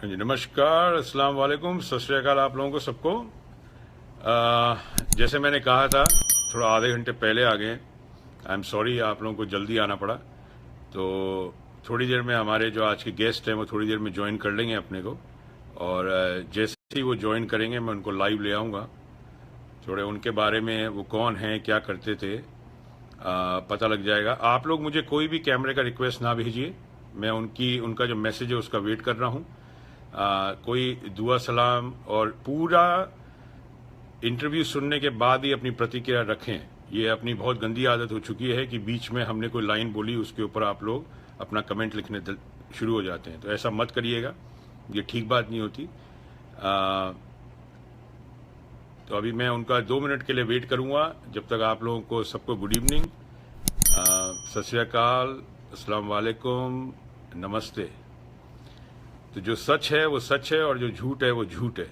जी नमस्कार, अस्सलाम वालेकुम, सत श्री अकाल आप लोगों को सबको। जैसे मैंने कहा था, थोड़ा आधे घंटे पहले आ गए। आई एम सॉरी, आप लोगों को जल्दी आना पड़ा। तो थोड़ी देर में हमारे जो आज के गेस्ट हैं वो थोड़ी देर में ज्वाइन कर लेंगे अपने को। और जैसे ही वो ज्वाइन करेंगे मैं उनको लाइव ले आऊँगा। थोड़े उनके बारे में, वो कौन हैं, क्या करते थे, पता लग जाएगा। आप लोग मुझे कोई भी कैमरे का रिक्वेस्ट ना भेजिए। मैं उनका जो मैसेज है उसका वेट कर रहा हूँ। कोई दुआ सलाम और पूरा इंटरव्यू सुनने के बाद ही अपनी प्रतिक्रिया रखें। ये अपनी बहुत गंदी आदत हो चुकी है कि बीच में हमने कोई लाइन बोली उसके ऊपर आप लोग अपना कमेंट लिखने शुरू हो जाते हैं। तो ऐसा मत करिएगा, ये ठीक बात नहीं होती। तो अभी मैं उनका 2 मिनट के लिए वेट करूंगा। जब तक आप लोगों को सबको गुड इवनिंग, सत श्री अकाल, अस्सलाम वालेकुम, नमस्ते। तो जो सच है वो सच है और जो झूठ है वो झूठ है,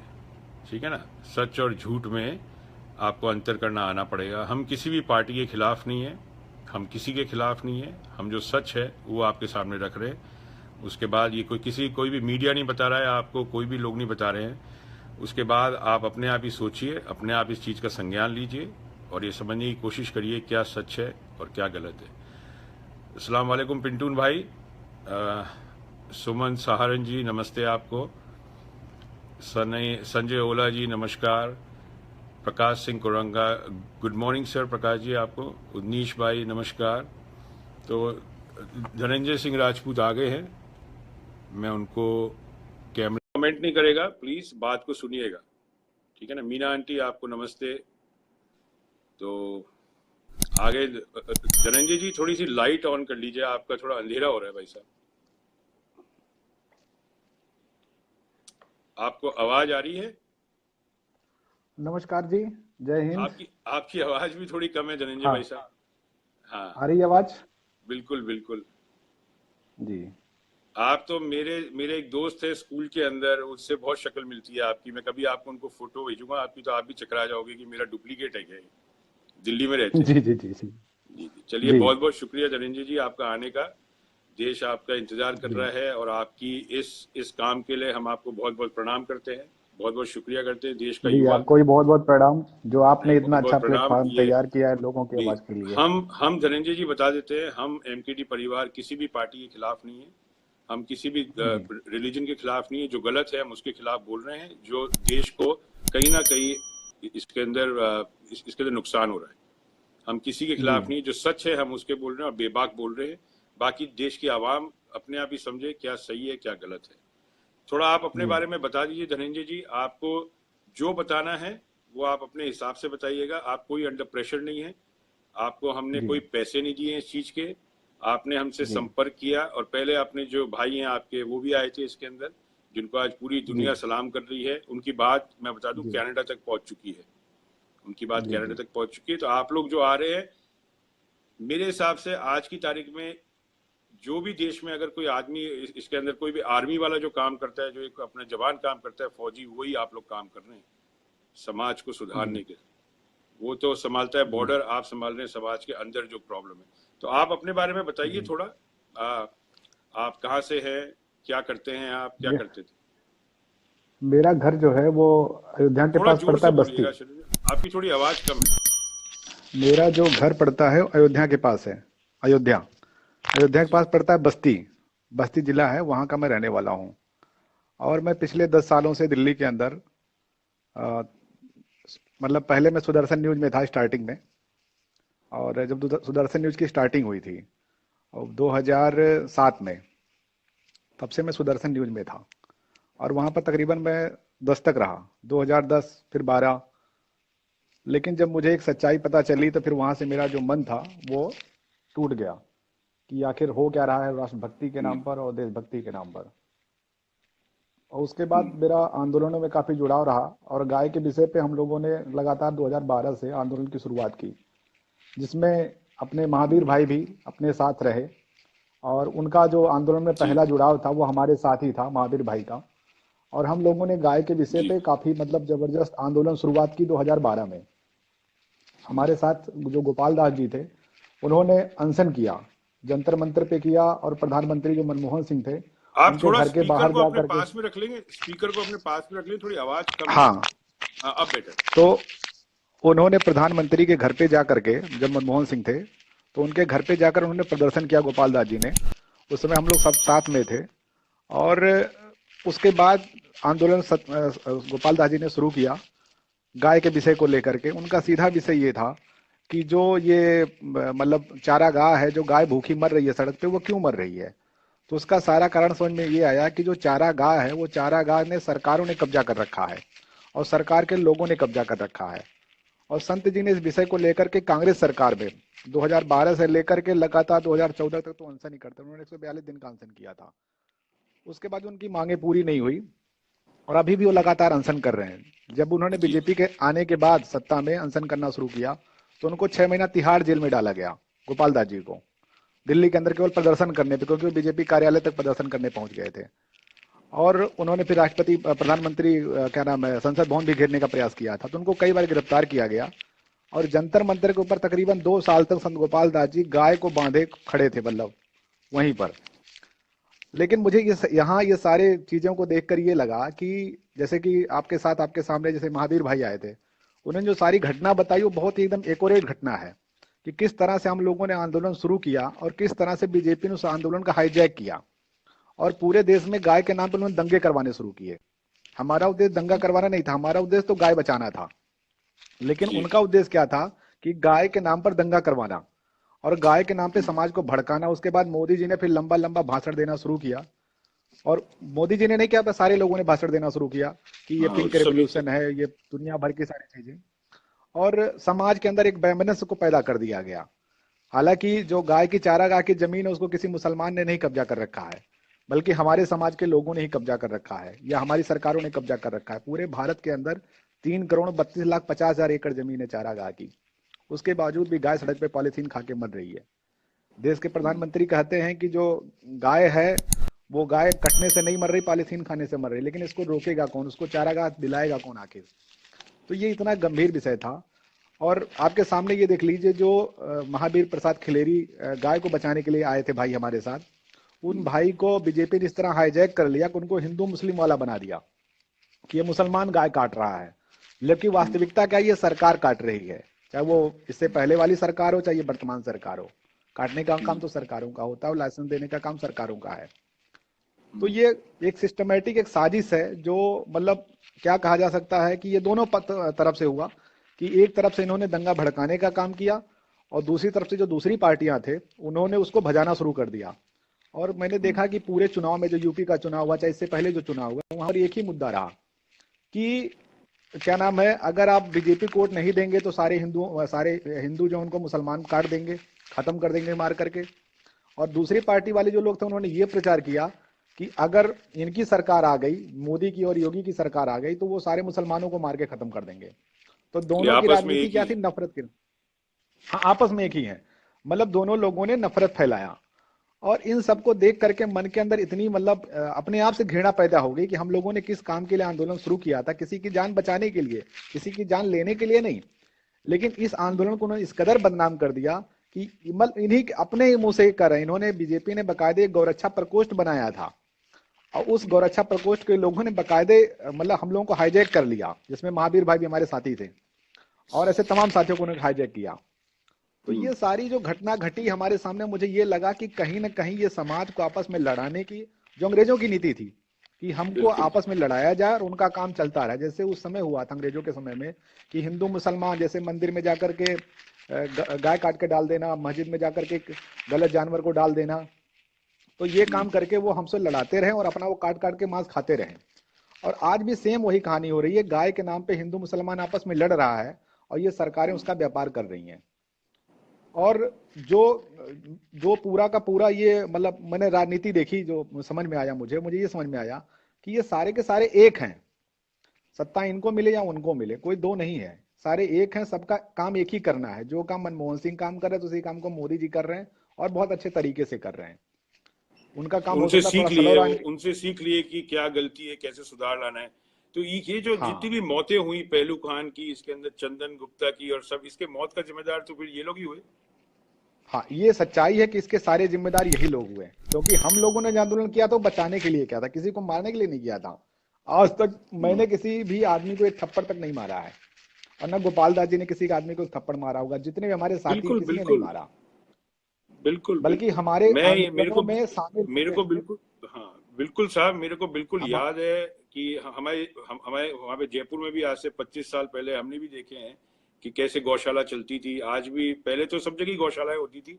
ठीक है ना। सच और झूठ में आपको अंतर करना आना पड़ेगा। हम किसी भी पार्टी के खिलाफ नहीं है, हम किसी के खिलाफ नहीं है। हम जो सच है वो आपके सामने रख रहे हैं। उसके बाद ये कोई भी मीडिया नहीं बता रहा है आपको, कोई भी लोग नहीं बता रहे हैं। उसके बाद आप अपने आप ही सोचिए, अपने आप इस चीज़ का संज्ञान लीजिए और ये समझने की कोशिश करिए क्या सच है और क्या गलत है। अस्सलाम वालेकुम पिंटून भाई, सुमन सहारन जी नमस्ते आपको। संजय ओला जी नमस्कार। Prakash Singh Koranga, good morning sir Prakash ji आपको। उदनीश भाई नमस्कार। तो धनंजय सिंह राजपूत आ गए हैं। मैं उनको कैमरा कमेंट नहीं करेगा, प्लीज बात को सुनिएगा, ठीक है ना। मीना आंटी आपको नमस्ते। तो आगे धनंजय जी थोड़ी सी लाइट ऑन कर लीजिए, आपका थोड़ा अंधेरा हो रहा है भाई साहब। आपको आवाज आ रही है? नमस्कार जी, जय हिंद। आपकी आपकी आवाज भी थोड़ी कम है धनंजय हाँ, भाई साहब। हाँ आ रही है आवाज? बिल्कुल बिल्कुल। जी। आप तो मेरे मेरे एक दोस्त है स्कूल के अंदर, उससे बहुत शक्ल मिलती है आपकी। मैं कभी आपको उनको फोटो भेजूंगा आपकी, तो आप भी चकरा जाओगे कि मेरा डुप्लीकेट है क्या ये। दिल्ली में रहते हैं। जी जी जी जी। जी जी, चलिए जी बहुत बहुत शुक्रिया धनंजय जी आपका आने का। देश आपका इंतजार कर जी रहा है और आपकी इस काम के लिए हम आपको बहुत बहुत प्रणाम करते हैं, बहुत बहुत शुक्रिया करते हैं देश का जी, युवा। आपको भी बहुत बहुत प्रणाम, जो आपने नहीं, इतना बहुत अच्छा बहुत प्रणाम। प्लेटफॉर्म ये तैयार किया है लोगों की जी, आवाज के लिए। हम धनंजय जी बता देते हैं, हम एमकेडी परिवार किसी भी पार्टी के खिलाफ नहीं है। हम किसी भी जी रिलीजन के खिलाफ नहीं है। जो गलत है हम उसके खिलाफ बोल रहे हैं। जो देश को कहीं ना कहीं इसके अंदर नुकसान हो रहा है, हम किसी के जी खिलाफ नहीं। जो सच है हम उसके बोल रहे हैं और बेबाक बोल रहे हैं। बाकी देश की आवाम अपने आप ही समझे क्या सही है क्या गलत है। थोड़ा आप अपने जी बारे में बता दीजिए धनंजय जी। आपको जो बताना है वो आप अपने हिसाब से बताइएगा। आप कोई अंडर प्रेशर नहीं है। आपको हमने जी कोई पैसे नहीं दिए इस चीज के। आपने हमसे जी संपर्क किया और पहले अपने जो भाई हैं आपके वो भी आए थे इसके अंदर, जिनको आज पूरी जी दुनिया सलाम कर रही है। उनकी बात मैं बता दूं जी कनाडा तक पहुंच चुकी है। उनकी बात जी कनाडा जी तक पहुंच चुकी है। तो आप लोग जो आ रहे हैं, मेरे हिसाब से आज की तारीख में जो भी देश में अगर कोई आदमी इसके अंदर कोई भी आर्मी वाला जो काम करता है, जो एक अपना जवान काम करता है, फौजी, वही आप लोग काम कर रहे हैं समाज को जी सुधारने के। वो तो संभालता है जी। बॉर्डर, आप संभाल रहे हैं समाज के अंदर जो प्रॉब्लम है। तो आप अपने बारे में बताइए जी थोड़ा। आप कहाँ से हैं, क्या करते हैं, आप क्या ये करते थे? मेरा घर जो है वो अयोध्या के थोड़ा पास जोर पड़ता से है, बस्ती। बोलिएगा शरीर, आपकी थोड़ी आवाज कम है। मेरा जो घर पड़ता है अयोध्या के पास है। अयोध्या अयोध्या के जी पास पड़ता है, बस्ती। बस्ती जिला है, वहाँ का मैं रहने वाला हूँ। और मैं पिछले 10 सालों से दिल्ली के अंदर, अ, मतलब पहले मैं सुदर्शन न्यूज में था स्टार्टिंग में। और जब सुदर्शन न्यूज की स्टार्टिंग हुई थी और 2007 में, तब से मैं सुदर्शन न्यूज में था। और वहाँ पर तकरीबन मैं 10 तक रहा, 2010 फिर 12। लेकिन जब मुझे एक सच्चाई पता चली तो फिर वहाँ से मेरा जो मन था वो टूट गया कि आखिर हो क्या रहा है राष्ट्रभक्ति के नाम पर और देशभक्ति के नाम पर। और उसके बाद मेरा आंदोलनों में काफ़ी जुड़ाव रहा और गाय के विषय पे हम लोगों ने लगातार 2012 से आंदोलन की शुरुआत की, जिसमें अपने महावीर भाई भी अपने साथ रहे। और उनका जो आंदोलन में जी पहला जुड़ाव था वो हमारे साथ ही था, महावीर भाई का। और हम लोगों ने गाय के विषय जी पे काफ़ी मतलब ज़बरदस्त आंदोलन शुरुआत की 2012 में। हमारे साथ जो गोपाल दास जी थे, उन्होंने अनशन किया, जंतर मंतर पे किया। और प्रधानमंत्री जो मनमोहन सिंह थे, आप उनके थोड़ा घर के स्पीकर बाहर को जा अपने करके। पास में रख लेंगे, स्पीकर को अपने पास में रख लेंगे, थोड़ी आवाज कम आ रही हाँ, है। हाँ, अब बेटर। तो उन्होंने प्रधानमंत्री के घर पे जा करके, जब मनमोहन सिंह थे, तो उनके घर पे जाकर उन्होंने प्रदर्शन किया, गोपाल दास जी ने। उस समय हम लोग सब साथ में थे। और उसके बाद आंदोलन गोपाल दास जी ने शुरू किया गाय के विषय को लेकर के। उनका सीधा विषय ये था कि जो ये मतलब चारागाह है, जो गाय भूखी मर रही है सड़क पे, वो क्यों मर रही है। तो उसका सारा कारण समझ में ये आया कि जो चारागाह है, वो चारागाह ने सरकारों ने कब्जा कर रखा है और सरकार के लोगों ने कब्जा कर रखा है। और संत जी ने इस विषय को लेकर के कांग्रेस सरकार में 2012 से लेकर के लगातार 2014 तक तो अनशन ही करते, उन्होंने 142 दिन का अनशन किया था। उसके बाद उनकी मांगे पूरी नहीं हुई और अभी भी वो लगातार अनशन कर रहे हैं। जब उन्होंने जी। बीजेपी के आने के बाद सत्ता में अनशन करना शुरू किया, तो उनको 6 महीना तिहाड़ जेल में डाला गया, गोपाल दास जी को, दिल्ली के अंदर केवल प्रदर्शन करने पे, क्योंकि वो बीजेपी कार्यालय तक प्रदर्शन करने पहुंच गए थे। और उन्होंने फिर राष्ट्रपति प्रधानमंत्री क्या नाम है, संसद भवन भी घेरने का प्रयास किया था, तो उनको कई बार गिरफ्तार किया गया। और जंतर मंतर के ऊपर तकरीबन 2 साल तक संत गोपाल दास जी गाय को बांधे खड़े थे, मतलब वहीं पर। लेकिन मुझे ये यहाँ ये सारे चीजों को देखकर ये लगा कि जैसे कि आपके साथ, आपके सामने जैसे महावीर भाई आए थे, उन्होंने जो सारी घटना बताई वो बहुत ही एकदम एक्यूरेट घटना है कि किस तरह से हम लोगों ने आंदोलन शुरू किया और किस तरह से बीजेपी ने उस आंदोलन का हाईजैक किया और पूरे देश में गाय के नाम पर उन्होंने दंगे करवाने शुरू किए। हमारा उद्देश्य दंगा करवाना नहीं था, हमारा उद्देश्य तो गाय बचाना था। लेकिन जी। उनका उद्देश्य क्या था कि गाय के नाम पर दंगा करवाना और गाय के नाम पे समाज को भड़काना। उसके बाद मोदी जी ने फिर लंबा लंबा भाषण देना शुरू किया। और मोदी जी ने नहीं किया, सारे लोगों ने भाषण देना शुरू किया कि ये हाँ, पिंक सभी रेवोल्यूशन है, ये दुनिया भर की सारी चीजें। और समाज के अंदर एक वैमनस्य को पैदा कर दिया गया। हालांकि जो गाय की चारागाह की जमीन है, उसको किसी मुसलमान ने नहीं कब्जा कर रखा है, बल्कि हमारे समाज के लोगों ने ही कब्जा कर रखा है, या हमारी सरकारों ने कब्जा कर रखा है। पूरे भारत के अंदर 3,32,50,000 एकड़ जमीन है चारागाह की। उसके बावजूद भी गाय सड़क पे पॉलीथीन खा के मर रही है। देश के प्रधानमंत्री कहते हैं कि जो गाय है, वो गाय कटने से नहीं मर रही, पॉलीथीन खाने से मर रही। लेकिन इसको रोकेगा कौन, उसको चारागाह दिलाएगा कौन आखिर। तो ये इतना गंभीर विषय था। और आपके सामने ये देख लीजिए, जो महावीर प्रसाद खिलेरी गाय को बचाने के लिए आए थे भाई हमारे साथ, उन भाई को बीजेपी ने इस तरह हाईजैक कर लिया कि उनको हिंदू मुस्लिम वाला बना दिया कि ये मुसलमान गाय काट रहा है। लेकिन वास्तविकता क्या है, ये सरकार काट रही है। चाहे वो इससे पहले वाली सरकार हो, चाहे ये वर्तमान सरकार हो, काटने का काम तो सरकारों का होता है और लाइसेंस देने का काम सरकारों का है। तो ये एक सिस्टमेटिक एक साजिश है, जो मतलब क्या कहा जा सकता है कि ये दोनों तरफ से हुआ कि एक तरफ से इन्होंने दंगा भड़काने का काम किया और दूसरी तरफ से जो दूसरी पार्टियां थे, उन्होंने उसको भजाना शुरू कर दिया। और मैंने देखा कि पूरे चुनाव में, जो यूपी का चुनाव हुआ, चाहे इससे पहले जो चुनाव हुआ, वहां पर एक ही मुद्दा रहा कि क्या नाम है, अगर आप बीजेपी को वोट नहीं देंगे तो सारे हिंदू जो उनको मुसलमान काट देंगे, खत्म कर देंगे मार करके। और दूसरी पार्टी वाले जो लोग थे, उन्होंने ये प्रचार किया कि अगर इनकी सरकार आ गई, मोदी की और योगी की सरकार आ गई, तो वो सारे मुसलमानों को मार के खत्म कर देंगे। तो ये दोनों की आपस में राजनीति एक ही क्या थी, है। नफरत की। हाँ, आपस में एक ही है। मतलब दोनों लोगों ने नफरत फैलाया। और इन सबको देख करके मन के अंदर इतनी मतलब अपने आप से घृणा पैदा हो गई कि हम लोगों ने किस काम के लिए आंदोलन शुरू किया था, किसी की जान बचाने के लिए, किसी की जान लेने के लिए नहीं। लेकिन इस आंदोलन को उन्होंने इस कदर बदनाम कर दिया कि इन्हीं अपने ही मुंह से कर रहे हैं। इन्होंने, बीजेपी ने बाकायदे एक गौरक्षा प्रकोष्ठ बनाया था और उस गौरक्षा प्रकोष्ठ के लोगों ने बाकायदे मतलब हम लोगों को हाईजैक कर लिया, जिसमें महावीर भाई भी हमारे साथी थे और ऐसे तमाम साथियों को उन्होंने हाईजैक किया। तो ये सारी जो घटना घटी हमारे सामने, मुझे ये लगा कि कहीं ना कहीं ये समाज को आपस में लड़ाने की जो अंग्रेजों की नीति थी कि हमको बिल्कुल। आपस में लड़ाया जाए और उनका काम चलता रहा। जैसे उस समय हुआ था अंग्रेजों के समय में कि हिंदू मुसलमान जैसे मंदिर में जाकर के गाय काट के डाल देना, मस्जिद में जाकर के गलत जानवर को डाल देना, तो ये काम करके वो हमसे लड़ाते रहे और अपना वो काट काट के मांस खाते रहे। और आज भी सेम वही कहानी हो रही है, गाय के नाम पे हिंदू मुसलमान आपस में लड़ रहा है और ये सरकारें उसका व्यापार कर रही हैं। और जो जो पूरा का पूरा ये मतलब मैंने राजनीति देखी, जो समझ में आया मुझे मुझे ये समझ में आया कि ये सारे के सारे एक हैं। सत्ता इनको मिले या उनको मिले, कोई दो नहीं है, सारे एक हैं। सबका काम एक ही करना है। जो काम मनमोहन सिंह काम कर रहे हैं, तो उसी काम को मोदी जी कर रहे हैं और बहुत अच्छे तरीके से कर रहे हैं। उनका काम हो उनसे सकता है थोड़ा सीख स्लो लिए, वो रहने। उनसे सीख लिए कि क्या गलती है, कैसे सुधार लाना है। तो ये जो जितनी हाँ, भी मौतें हुई, पहलू खान की, इसके अंदर चंदन गुप्ता की और सब, इसके मौत का जिम्मेदार तो फिर ये लोग ही हुए। हाँ, ये सच्चाई है कि इसके सारे जिम्मेदार यही लोग हुए, क्योंकि हम लोगों ने जो आंदोलन किया था वो बचाने के लिए किया था, किसी को मारने के लिए नहीं किया था। आज तक हम्म। मैंने किसी भी आदमी को एक थप्पड़ तक नहीं मारा है, और न गोपाल दास जी ने किसी आदमी को एक थप्पड़ मारा होगा, जितने भी हमारे साथी हैं बिल्कुल किसी ने नहीं बिल्कुल मारा। बिल्कुल बल्कि बिल्कुल। हमारे मैं ये आंदोलनों में शामिल मेरे होते को हुए बिल्कुल, हाँ बिल्कुल साहब, मेरे को बिल्कुल हम। याद है कि हमारे हमारे वहाँ पे जयपुर में भी आज से 25 साल पहले हमने भी देखे हैं कि कैसे गौशाला चलती थी। आज भी, पहले तो सब जगह गौशालाएं होती थी,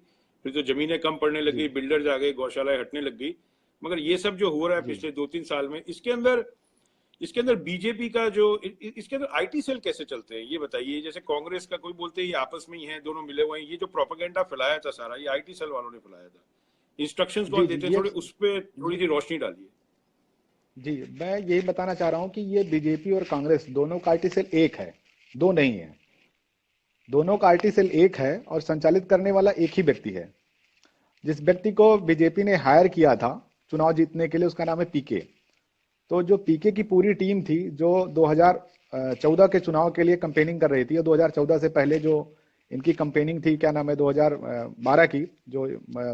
फिर तो जमीनें कम पड़ने लगी, जी बिल्डर्स आ गए, गौशालाएं हटने लग गई। मगर ये सब जो हो रहा है जी पिछले 2-3 साल में, इसके अंदर बीजेपी का जो इसके अंदर आईटी सेल कैसे चलते हैं ये बताइए। जैसे कांग्रेस का कोई बोलते हैं ये आपस में ही है, दोनों मिले हुए हैं, ये जो प्रोपेगेंडा फैलाया था सारा, ये आईटी सेल वालों ने फैलाया था। इंस्ट्रक्शंस जी कौन जी देते हैं, ये थोड़े उस पर थोड़ी ये सी रोशनी डालिए। जी, मैं यही बताना चाह रहा हूँ कि ये बीजेपी और कांग्रेस दोनों का आईटी सेल एक है, दो नहीं है। दोनों का आईटी सेल एक है और संचालित करने वाला एक ही व्यक्ति है। जिस व्यक्ति को बीजेपी ने हायर किया था चुनाव जीतने के लिए, उसका नाम है पीके। तो जो पीके की पूरी टीम थी, जो 2014 के चुनाव के लिए कंपेनिंग कर रही थी, और 2014 से पहले जो इनकी कंपेनिंग थी, क्या नाम है, 2012 की, जो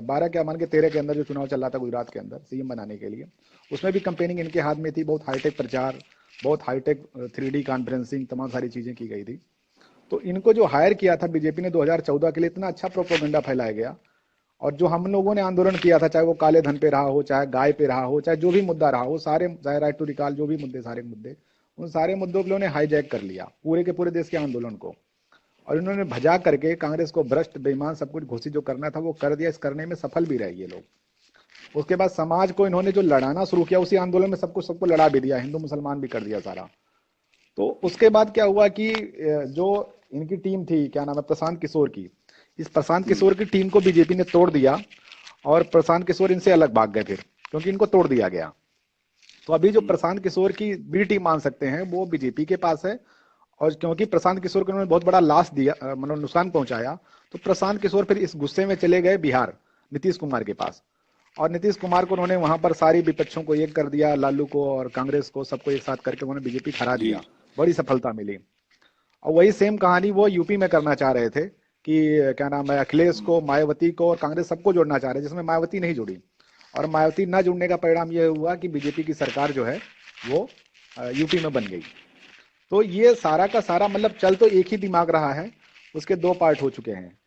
12 क्या मान के 13 के अंदर जो चुनाव चल रहा था गुजरात के अंदर सीएम बनाने के लिए, उसमें भी कंपेनिंग इनके हाथ में थी। बहुत हाईटेक प्रचार, बहुत हाईटेक 3D कॉन्फ्रेंसिंग, तमाम सारी चीजें की गई थी। तो इनको जो हायर किया था बीजेपी ने 2014 के लिए, इतना अच्छा प्रोपोगंडा फैलाया गया। और जो हम लोगों ने आंदोलन किया था, चाहे वो काले धन पे रहा हो, चाहे गाय पे रहा हो, चाहे जो भी मुद्दा रहा हो, सारे, चाहे राइट टू रिकॉल, जो भी मुद्दे, सारे मुद्दे, उन सारे मुद्दों को उन्होंने हाईजैक कर लिया पूरे के पूरे देश के आंदोलन को। और इन्होंने भजा करके कांग्रेस को भ्रष्ट, बेईमान, सब कुछ घोषित जो करना था वो कर दिया। इस करने में सफल भी रहे ये लोग। उसके बाद समाज को इन्होंने जो लड़ाना शुरू किया, उसी आंदोलन में सबको सबको लड़ा भी दिया, हिंदू मुसलमान भी कर दिया सारा। तो उसके बाद क्या हुआ कि जो इनकी टीम थी, क्या नाम है, प्रशांत किशोर की, इस प्रशांत हम्म। किशोर की टीम को बीजेपी ने तोड़ दिया। और प्रशांत किशोर इनसे अलग भाग गए फिर, क्योंकि इनको तोड़ दिया गया। तो अभी जो हम्म। प्रशांत किशोर की बी टीम मान सकते हैं, वो बीजेपी के पास है। और क्योंकि प्रशांत किशोर को उन्होंने बहुत बड़ा लॉस दिया, मतलब नुकसान पहुंचाया, तो प्रशांत किशोर फिर इस गुस्से में चले गए बिहार, नीतीश कुमार के पास। और नीतीश कुमार को उन्होंने वहां पर सारी विपक्षों को एक कर दिया, लालू को और कांग्रेस को, सबको एक साथ करके उन्होंने बीजेपी हरा जी। दिया। बड़ी सफलता मिली। और वही सेम कहानी वो यूपी में करना चाह रहे थे कि क्या नाम है, अखिलेश हम्म। को, मायावती को और कांग्रेस सबको जोड़ना चाह रहे थे, जिसमें मायावती नहीं जुड़ी। और मायावती ना जुड़ने का परिणाम ये हुआ कि बीजेपी की सरकार जो है वो यूपी में बन गई। तो ये सारा का सारा मतलब चल तो एक ही दिमाग रहा है, उसके दो पार्ट हो चुके हैं।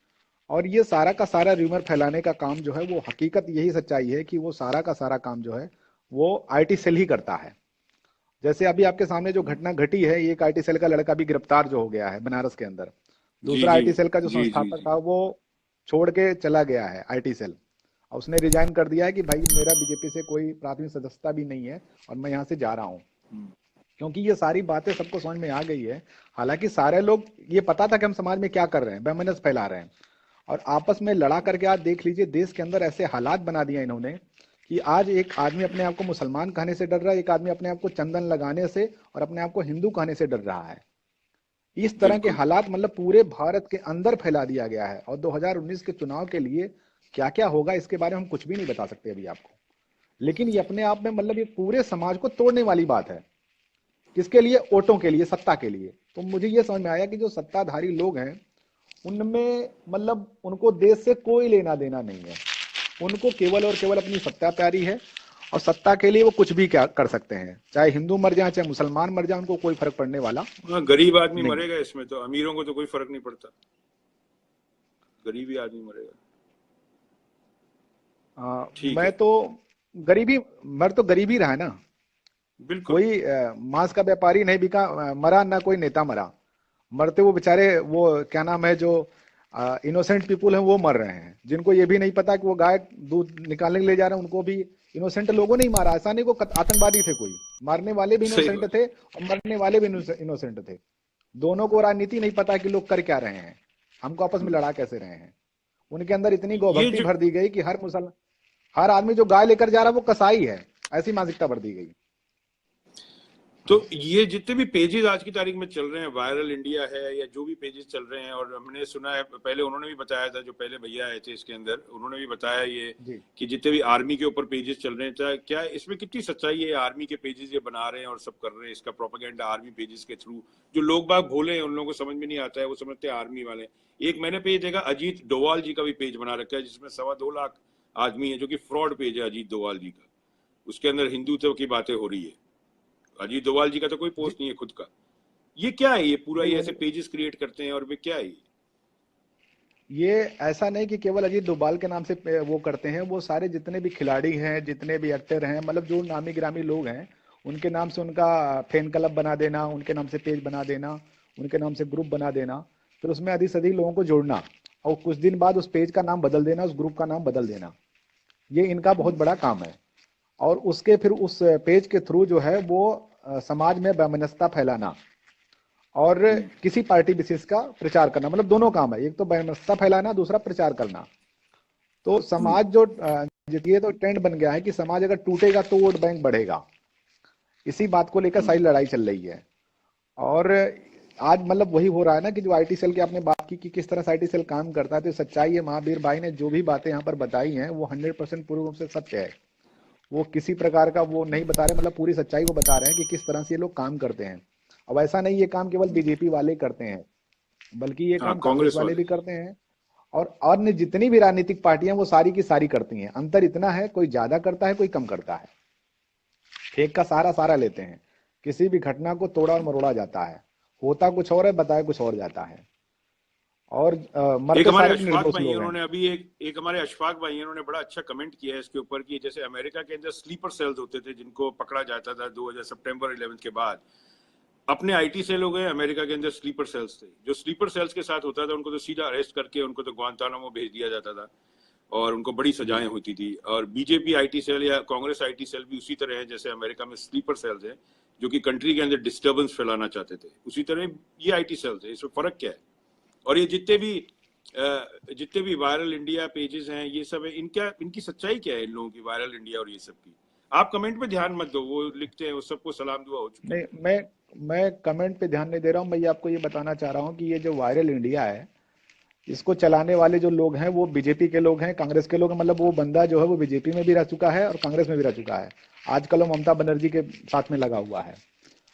और ये सारा का सारा र्यूमर फैलाने का काम जो है, वो हकीकत यही सच्चाई है कि वो सारा का सारा काम जो है वो आईटी सेल ही करता है। जैसे अभी आपके सामने जो घटना घटी है, एक आईटी सेल का लड़का भी गिरफ्तार जो हो गया है बनारस के अंदर। जी दूसरा जी आईटी सेल का जो जी जी संस्थापक जी। था वो छोड़ के चला गया है आईटी सेल। और उसने रिजाइन कर दिया है कि भाई मेरा बीजेपी से कोई प्राथमिक सदस्यता भी नहीं है और मैं यहाँ से जा रहा हूँ। हम्म। क्योंकि ये सारी बातें सबको समझ में आ गई है। हालांकि सारे लोग, ये पता था कि हम समाज में क्या कर रहे हैं, बेमनस फैला रहे हैं। और आपस में लड़ा करके आज देख लीजिए, देश के अंदर ऐसे हालात बना दिए इन्होंने कि आज एक आदमी अपने आप को मुसलमान कहने से डर रहा है, एक आदमी अपने आप को चंदन लगाने से और अपने आप को हिंदू कहने से डर रहा है। इस तरह के बिल्कुल। हालात मतलब पूरे भारत के अंदर फैला दिया गया है। और 2019 के चुनाव के लिए क्या क्या होगा इसके बारे में हम कुछ भी नहीं बता सकते अभी आपको। लेकिन ये अपने आप में मतलब ये पूरे समाज को तोड़ने वाली बात है। किसके लिए? वोटों के लिए, सत्ता के लिए। तो मुझे ये समझ में आया कि जो सत्ताधारी लोग हैं उनमें मतलब उनको देश से कोई लेना देना नहीं है। उनको केवल और केवल अपनी सत्ता प्यारी है। और सत्ता के लिए वो कुछ भी क्या कर सकते हैं, चाहे हिंदू मर जाए चाहे मुसलमान मर जाए, उनको कोई फर्क पड़ने वाला हाँ, गरीब आदमी नहीं है। मरेगा इसमें, तो अमीरों को तो कोई फर्क नहीं पड़ता, गरीब ही आदमी मरेगा। ठीक मैं है। तो गरीबी, मर तो गरीब ही रहा है ना। बिल्कुल। कोई मांस का व्यापारी नहीं बिका, मरा ना कोई नेता मरा। मरते वो बेचारे, वो क्या नाम है, जो इनोसेंट पीपुल हैं वो मर रहे हैं, जिनको ये भी नहीं पता कि वो गाय दूध निकालने के लिए जा रहे हैं, उनको भी इनोसेंट लोगों ने ही मारा। ऐसा नहीं को आतंकवादी थे कोई, मारने वाले भी सही इनोसेंट बात। थे और मरने वाले भी इनोसेंट थे। दोनों को राजनीति नहीं पता कि लोग कर क्या रहे हैं, हमको आपस में लड़ा कैसे रहे हैं। उनके अंदर इतनी ये गौभक्ति जो भर दी गई कि हर आदमी जो गाय लेकर जा रहा है वो कसाई है, ऐसी मानसिकता भर दी गई। तो ये जितने भी पेजेस आज की तारीख में चल रहे हैं, वायरल इंडिया है या जो भी पेजेस चल रहे हैं, और हमने सुना है पहले उन्होंने भी बताया था, जो पहले भैया आए थे इसके अंदर, उन्होंने भी बताया ये जी कि जितने भी आर्मी के ऊपर पेजेस चल रहे हैं, क्या इसमें कितनी सच्चाई है? आर्मी के पेजेस ये बना रहे हैं और सब कर रहे हैं, इसका प्रोपेगेंडा आर्मी पेजेस के थ्रू। जो लोग बाग भोले हैं, उन लोगों को समझ में नहीं आता है, वो समझते हैं आर्मी वाले। एक मैंने पेज देखा, अजीत डोवाल जी का भी पेज बना रखा है, जिसमें 2.25 लाख आदमी है, जो कि फ्रॉड पेज है अजीत डोवाल जी का। उसके अंदर हिंदुत्व की बातें हो रही है। अजीत डोभाल जी का तो कोई जी पोस्ट नहीं है खुद का। ये क्या है? ये पूरा नहीं ये वो ऐसे पेजेस क्रिएट करते हैं, और वे क्या है ये? ये ऐसा नहीं कि केवल अजीत डोभाल के नाम से वो करते हैं, वो सारे जितने भी खिलाड़ी हैं, जितने भी एक्टर हैं, मतलब जो नामी गिरामी लोग हैं, उनके नाम से उनका फैन क्लब बना देना, उनके नाम से पेज बना देना, उनके नाम से ग्रुप बना देना, फिर उसमें अधिक से अधिक लोगों को जोड़ना, और कुछ दिन बाद उस पेज का नाम बदल देना, उस ग्रुप का नाम बदल देना। ये इनका बहुत बड़ा काम है। और उसके फिर उस पेज के थ्रू जो है वो समाज में वैमनस्यता फैलाना और किसी पार्टी विशेष का प्रचार करना, मतलब दोनों काम है, एक तो वैमनस्यता फैलाना, दूसरा प्रचार करना। तो समाज जो ये तो ट्रेंड बन गया है कि समाज अगर टूटेगा तो वोट बैंक बढ़ेगा। इसी बात को लेकर सारी लड़ाई चल रही है। और आज मतलब वही हो रहा है ना कि जो आईटी सेल की आपने बात की कि किस तरह से आईटी सेल काम करता है, तो सच्चाई है, महावीर भाई ने जो भी बातें यहाँ पर बताई हैं वो 100% पूर्ण रूप से सत्य है। वो किसी प्रकार का वो नहीं बता रहे, मतलब पूरी सच्चाई वो बता रहे हैं कि किस तरह से ये लोग काम करते हैं। अब ऐसा नहीं ये काम केवल बीजेपी वाले करते हैं, बल्कि ये हाँ, काम कांग्रेस कांग्रेस वाले वाले। भी करते हैं, और अन्य जितनी भी राजनीतिक पार्टियां वो सारी की सारी करती हैं। अंतर इतना है, कोई ज्यादा करता है, कोई कम करता है। एक का सहारा सारा लेते हैं, किसी भी घटना को तोड़ा और मरोड़ा जाता है, होता कुछ और है, बताया कुछ और जाता है, और एक मरते हमारे सारे अशफाक निर्दोष भाई हैं, लोग हैं। उन्होंने अभी एक हमारे अशफाक भाई हैं, उन्होंने बड़ा अच्छा कमेंट किया है इसके ऊपर कि जैसे अमेरिका के अंदर स्लीपर सेल्स होते थे, जिनको पकड़ा जाता था 2000 सितंबर 11 के बाद। अपने आईटी सेल हो गए, अमेरिका के अंदर स्लीपर सेल्स थे। जो स्लीपर सेल्स के साथ होता था, उनको तो सीधा अरेस्ट करके उनको तो ग्वांतानामो भेज दिया जाता था, और उनको बड़ी जी सजाएं होती थी। और बीजेपी आईटी सेल या कांग्रेस आईटी सेल भी उसी तरह है जैसे अमेरिका में स्लीपर सेल्स हैं, जो कि कंट्री के अंदर डिस्टर्बेंस फैलाना चाहते थे, उसी तरह ये आईटी सेल्स है। इसमें फर्क क्या है? और ये जितने भी वायरल इंडिया पेजेस हैं, ये सब है, इनकी सच्चाई क्या है, इन लोगों की, वायरल इंडिया और ये सब की? आप कमेंट पे ध्यान मत दो, वो लिखते हैं, वो सबको सलाम दुआ हो चुकी नहीं, है। मैं कमेंट पे ध्यान नहीं दे रहा हूँ। मैं ये आपको ये बताना चाह रहा हूँ कि ये जो वायरल इंडिया है, इसको चलाने वाले जो लोग हैं वो बीजेपी के लोग हैं, कांग्रेस के लोग हैं। मतलब वो बंदा जो है वो बीजेपी में भी रह चुका है और कांग्रेस में भी रह चुका है। आजकल वो ममता बनर्जी के साथ में लगा हुआ है।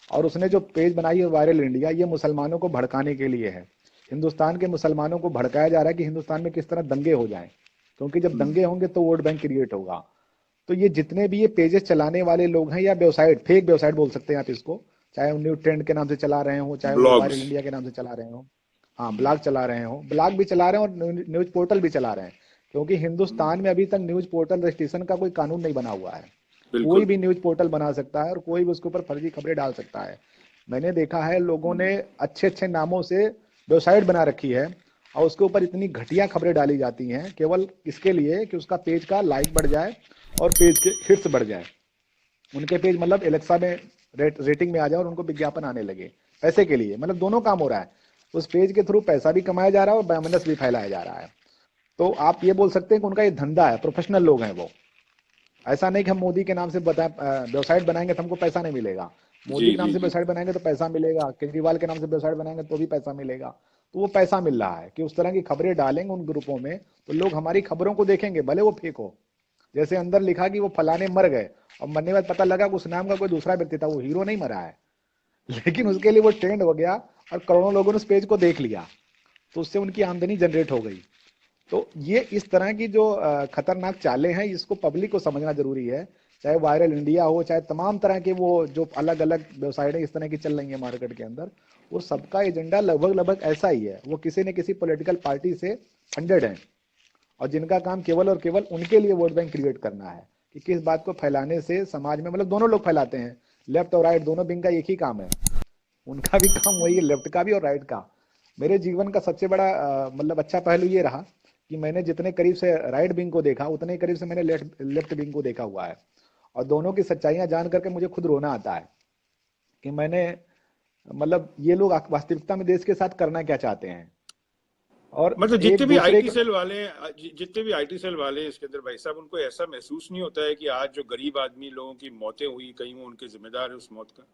और उसने जो पेज बनाई है वायरल इंडिया, ये मुसलमानों को भड़काने के लिए है। हिंदुस्तान के मुसलमानों को भड़काया जा रहा है कि हिंदुस्तान में किस तरह दंगे हो जाएं, क्योंकि जब दंगे होंगे तो वोट बैंक क्रिएट होगा। तो ये जितने भी ये पेजेस चलाने वाले लोग हैं, या वेबसाइट, फेक वेबसाइट बोल सकते हैं आप इसको, चाहे वो न्यू ट्रेंड के नाम से चला रहे हो, चाहे वो वायरल ब्लॉग्स। इंडिया के नाम से चला रहे हो, हाँ ब्लॉग चला रहे हो, ब्लॉग भी चला रहे हैं और न्यूज पोर्टल भी चला रहे हैं। क्योंकि हिंदुस्तान में अभी तक न्यूज पोर्टल रजिस्ट्रेशन का कोई कानून नहीं बना हुआ है। कोई बिल्कुल। भी न्यूज पोर्टल बना सकता है और कोई भी उसके ऊपर फर्जी खबरें डाल सकता है। मैंने देखा है लोगों ने अच्छे अच्छे नामों से वेबसाइट बना रखी है, और उसके ऊपर इतनी घटिया खबरें डाली जाती हैं केवल इसके लिए कि उसका पेज का लाइक बढ़ जाए और पेज के हिट्स बढ़ जाए। उनके पेज मतलब एलेक्सा में रेटिंग में आ जाए और उनको विज्ञापन आने लगे पैसे के लिए। मतलब दोनों काम हो रहा है, उस पेज के थ्रू पैसा भी कमाया जा रहा है और बैमनस भी फैलाया जा रहा है। तो आप ये बोल सकते हैं कि उनका ये धंधा है, प्रोफेशनल लोग हैं वो। ऐसा नहीं कि हम मोदी के नाम से बताएं वेबसाइट बनाएंगे तो हमको पैसा नहीं मिलेगा। मोदी जी के नाम जी से जी। वेबसाइट बनाएंगे तो पैसा मिलेगा, केजरीवाल के नाम से वेबसाइट बनाएंगे तो भी पैसा मिलेगा। तो वो पैसा मिल रहा है कि उस तरह की खबरें डालेंगे उन ग्रुपों में, तो लोग हमारी खबरों को देखेंगे, भले वो फेक हो। जैसे अंदर लिखा कि वो फलाने मर गए, और मरने के बाद पता लगा कि उस नाम का कोई दूसरा व्यक्ति था, वो हीरो नहीं मरा है, लेकिन उसके लिए वो ट्रेंड हो गया और करोड़ों लोगों ने उस पेज को देख लिया, तो उससे उनकी आमदनी जनरेट हो गई। तो ये इस तरह की जो खतरनाक चालें हैं, इसको पब्लिक को समझना जरूरी है। चाहे वायरल इंडिया हो, चाहे तमाम तरह के वो जो अलग अलग वेबसाइटें इस तरह की चल रही है मार्केट के अंदर, वो सबका एजेंडा लगभग लगभग ऐसा ही है। वो किसी न किसी पॉलिटिकल पार्टी से फंडेड है, और जिनका काम केवल और केवल उनके लिए वोट बैंक क्रिएट करना है कि किस बात को फैलाने से समाज में, मतलब दोनों लोग फैलाते हैं, लेफ्ट और राइट दोनों विंग का एक ही काम है। उनका भी काम वही है, लेफ्ट का भी और राइट का। मेरे जीवन का सबसे बड़ा मतलब अच्छा पहलू ये रहा कि मैंने जितने करीब से राइट विंग को देखा, उतने ही करीब से मैंने लेफ्ट विंग को देखा हुआ है। और दोनों की सच्चाइयां जान करके मुझे खुद रोना आता है कि मैंने, मतलब ये लोग वास्तविकता में देश के साथ करना क्या चाहते हैं, और मतलब एक दूसरे का। जितने भी आईटी सेल वाले हैं इसके अंदर, भाई साहब, उनको ऐसा महसूस नहीं होता है कि आज जो गरीब आदमी लोगों की मौतें हुई, कहीं वो उनके जिम्मेदार है उस मौत का?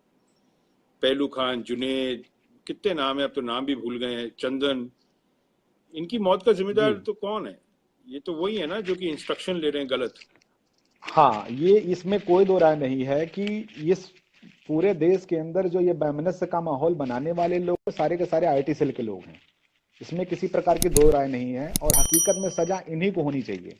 पहलू खान, जुनेद, कितने नाम है, अब तो नाम भी भूल गए हैं, चंदन, इनकी मौत का जी जिम्मेदार तो कौन है? ये तो वही है ना जो कि इंस्ट्रक्शन ले रहे हैं गलत। हाँ, ये इसमें कोई दो राय नहीं है कि इस पूरे देश के अंदर जो ये वैमनस्य का माहौल बनाने वाले लोग सारे के सारे आईटी सेल के लोग हैं। इसमें किसी प्रकार की दो राय नहीं है और हकीकत में सजा इन्हीं को होनी चाहिए।